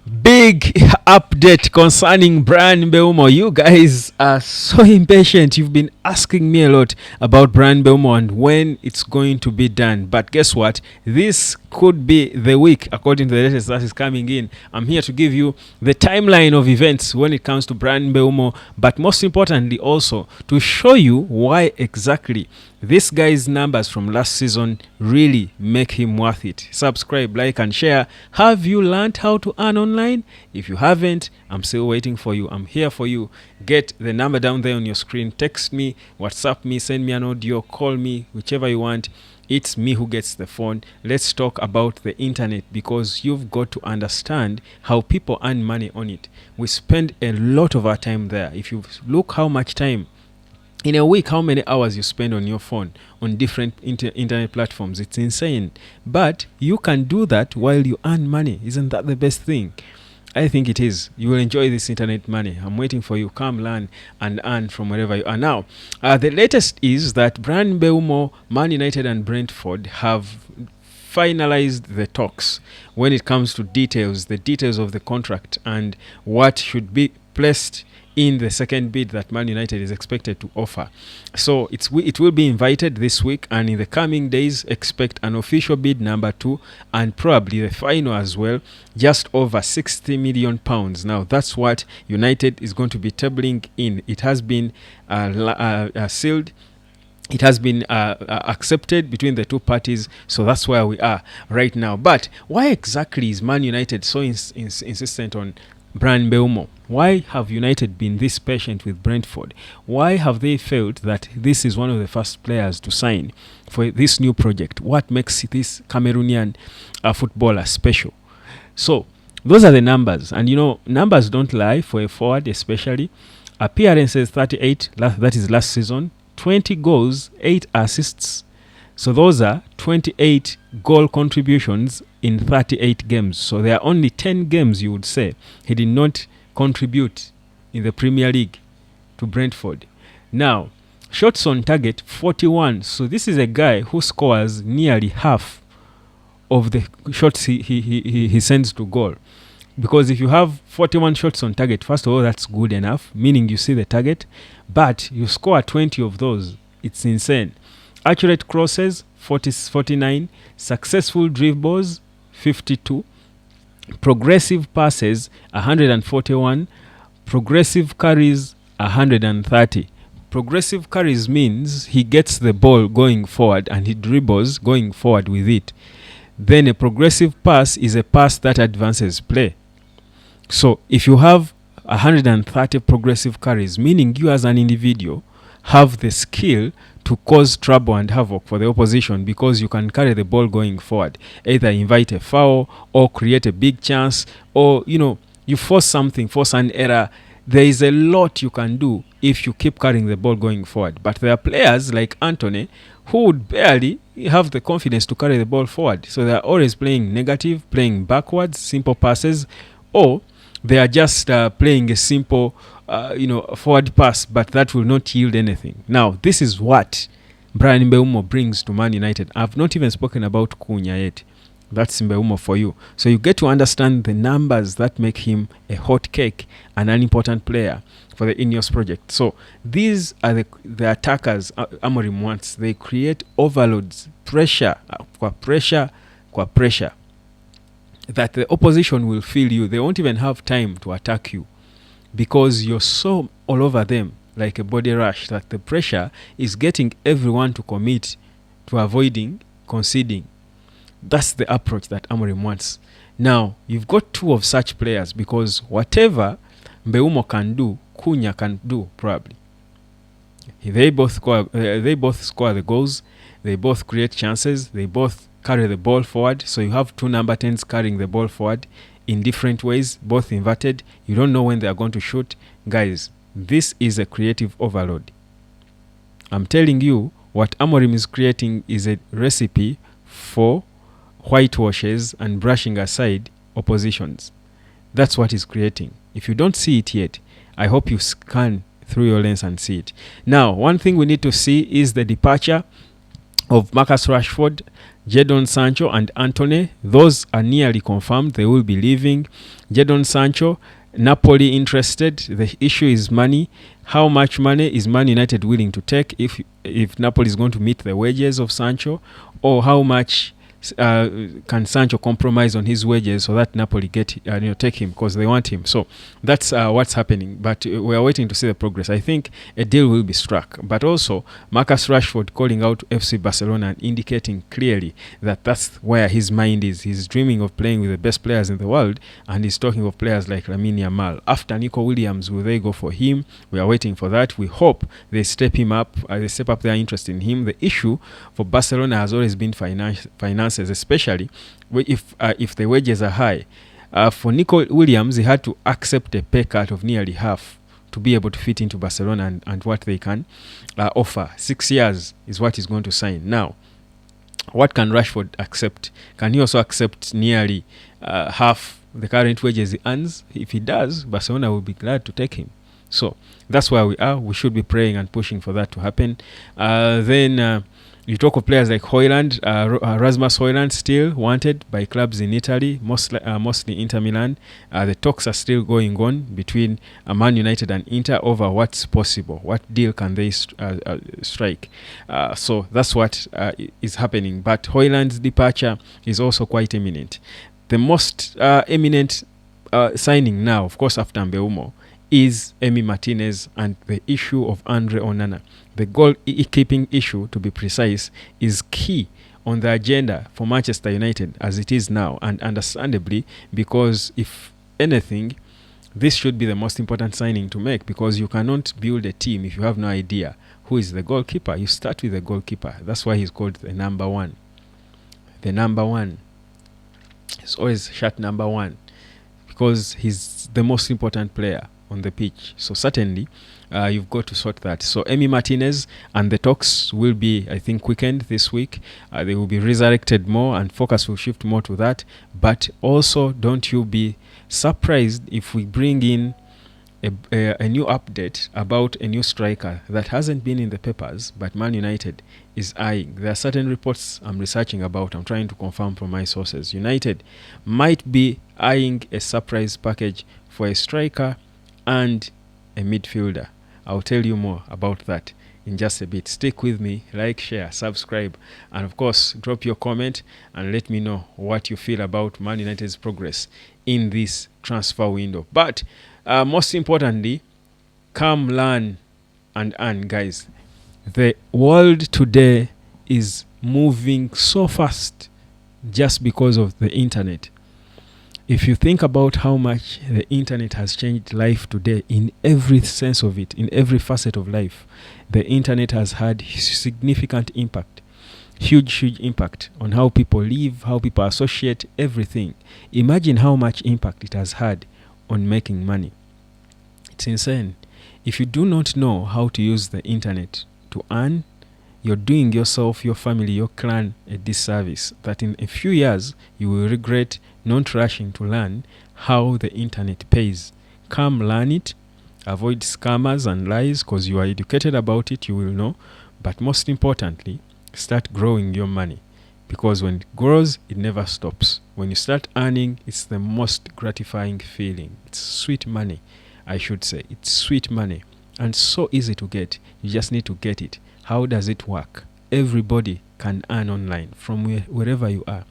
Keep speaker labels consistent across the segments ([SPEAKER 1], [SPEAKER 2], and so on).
[SPEAKER 1] Big update concerning Brian Mbeumo. You guys are so impatient. You've been asking me a lot about Brian Mbeumo and when it's going to be done. But guess what? This could be the week, according to the latest that is coming in. I'm here to give you the timeline of events when it comes to Brian Mbeumo, but most importantly, also to show you why exactly this guy's numbers from last season really make him worth it. Subscribe, like, and share. Have you learned how to earn online? If you haven't, I'm still waiting for you. I'm here for you. Get the number down there on your screen. Text me, WhatsApp me, send me an audio, call me, whichever you want. It's me who gets the phone. Let's talk about the internet, because you've got to understand how people earn money on it. We spend a lot of our time there. If you look how much time in a week, how many hours you spend on your phone on different internet platforms, it's insane. But you can do that while you earn money. Isn't that the best thing? I think it is. You will enjoy this internet money. I'm waiting for you. Come learn and earn from wherever you are. Now, the latest is that Brian Mbeumo, Man United and Brentford have finalized the talks when it comes to the details of the contract and what should be placed in the second bid that Man United is expected to offer. So it will be invited this week, and in the coming days expect an official bid number 2 and probably the final as well, just over £60 million. Now that's what United is going to be tabling in. It has been sealed. It has been accepted between the two parties, so that's where we are right now. But why exactly is Man United so insistent on Brian Mbeumo? Why have United been this patient with Brentford? Why have they felt that this is one of the first players to sign for this new project? What makes this Cameroonian footballer special? So those are the numbers, and you know, numbers don't lie for a forward, especially. Appearances 38, that is last season. 20 goals, 8 assists. So those are 28 goal contributions in 38 games. So there are only 10 games, you would say, he did not contribute in the Premier League to Brentford. Now, shots on target 41. So this is a guy who scores nearly half of the shots he sends to goal. Because if you have 41 shots on target, first of all, that's good enough, meaning you see the target, but you score 20 of those. It's insane. Accurate crosses 49, successful dribbles 52, progressive passes 141, progressive carries 130. Progressive carries means he gets the ball going forward and he dribbles going forward with it. Then a progressive pass is a pass that advances play. So if you have 130 progressive carries, meaning you as an individual have the skill to cause trouble and havoc for the opposition, because you can carry the ball going forward, either invite a foul or create a big chance, or you force something, force an error. There is a lot you can do if you keep carrying the ball going forward. But there are players like Anthony who would barely have the confidence to carry the ball forward, so they're always playing negative, playing backwards, simple passes, or they are just playing a simple forward pass, but that will not yield anything. Now, this is what Brian Mbeumo brings to Man United. I've not even spoken about Cunha yet. That's Mbeumo for you. So you get to understand the numbers that make him a hot cake and an important player for the Ineos project. So these are the attackers Amorim wants. They create overloads, pressure, that the opposition will feel you. They won't even have time to attack you because you're so all over them like a body rush that the pressure is getting everyone to commit to avoiding conceding. That's the approach that Amorim wants. Now, you've got two of such players, because whatever Mbeumo can do, Cunha can do probably. They both score the goals. They both create chances. They both carry the ball forward. So you have two number 10s carrying the ball forward in different ways, both inverted. You don't know when they are going to shoot. Guys, this is a creative overload. I'm telling you, what Amorim is creating is a recipe for whitewashes and brushing aside oppositions. That's what he's creating. If you don't see it yet, I hope you scan through your lens and see it. Now, one thing we need to see is the departure of Marcus Rashford. Jadon Sancho and Antony, those are nearly confirmed. They will be leaving. Jadon Sancho, Napoli interested. The issue is money. How much money is Man United willing to take if Napoli is going to meet the wages of Sancho, or how much can Sancho compromise on his wages so that Napoli take him because they want him. So that's what's happening. But we are waiting to see the progress. I think a deal will be struck. But also Marcus Rashford calling out FC Barcelona and indicating clearly that that's where his mind is. He's dreaming of playing with the best players in the world, and he's talking of players like Lamine Yamal. After Nico Williams, will they go for him? We are waiting for that. We hope they step him up. They step up their interest in him. The issue for Barcelona has always been finances, especially if the wages are high. For Nico Williams, he had to accept a pay cut of nearly half to be able to fit into Barcelona and what they can offer. 6 years is what he's going to sign. Now, what can Rashford accept? Can he also accept nearly half the current wages he earns? If he does, Barcelona will be glad to take him. So that's where we are. We should be praying and pushing for that to happen. Then you talk of players like Højlund, Rasmus Højlund, still wanted by clubs in Italy, mostly Inter Milan. The talks are still going on between Man United and Inter over what's possible. What deal can they strike? So that's what is happening. But Højlund's departure is also quite imminent. The most imminent signing now, of course, after Mbeumo, is Emi Martinez and the issue of Andre Onana. The goal-keeping issue, to be precise, is key on the agenda for Manchester United as it is now, and understandably, because if anything, this should be the most important signing to make, because you cannot build a team if you have no idea who is the goalkeeper. You start with the goalkeeper. That's why he's called the number one. The number one. He's always shot number one because he's the most important player on the pitch. So certainly you've got to sort that. So Emi Martinez and the talks will be, I think, quickened this week. They will be resurrected more and focus will shift more to that. But also, don't you be surprised if we bring in a new update about a new striker that hasn't been in the papers, but Man United is eyeing. There are certain reports I'm researching about. I'm trying to confirm from my sources. United might be eyeing a surprise package for a striker and a midfielder. I'll tell you more about that in just a bit. Stick with me, like, share, subscribe, and of course drop your comment and let me know what you feel about Man United's progress in this transfer window. But most importantly, come learn and earn, guys. The world today is moving so fast just because of the internet. If you think about how much the internet has changed life today in every sense of it, in every facet of life, the internet has had significant impact, huge impact on how people live, how people associate everything. Imagine how much impact it has had on making money. It's insane. If you do not know how to use the internet to earn, you're doing yourself, your family, your clan a disservice that in a few years you will regret not rushing to learn how the internet pays. Come learn it. Avoid scammers and lies, because you are educated about it, you will know. But most importantly, start growing your money, because when it grows, it never stops. When you start earning, it's the most gratifying feeling. It's sweet money, I should say. It's sweet money and so easy to get. You just need to get it. How does it work? Everybody can earn online from wherever you are,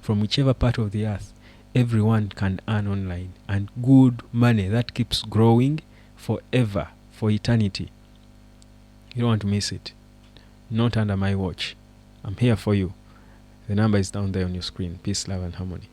[SPEAKER 1] from whichever part of the earth. Everyone can earn online, and good money that keeps growing forever, for eternity. You don't want to miss it. Not under my watch. I'm here for you. The number is down there on your screen. Peace, love, and harmony.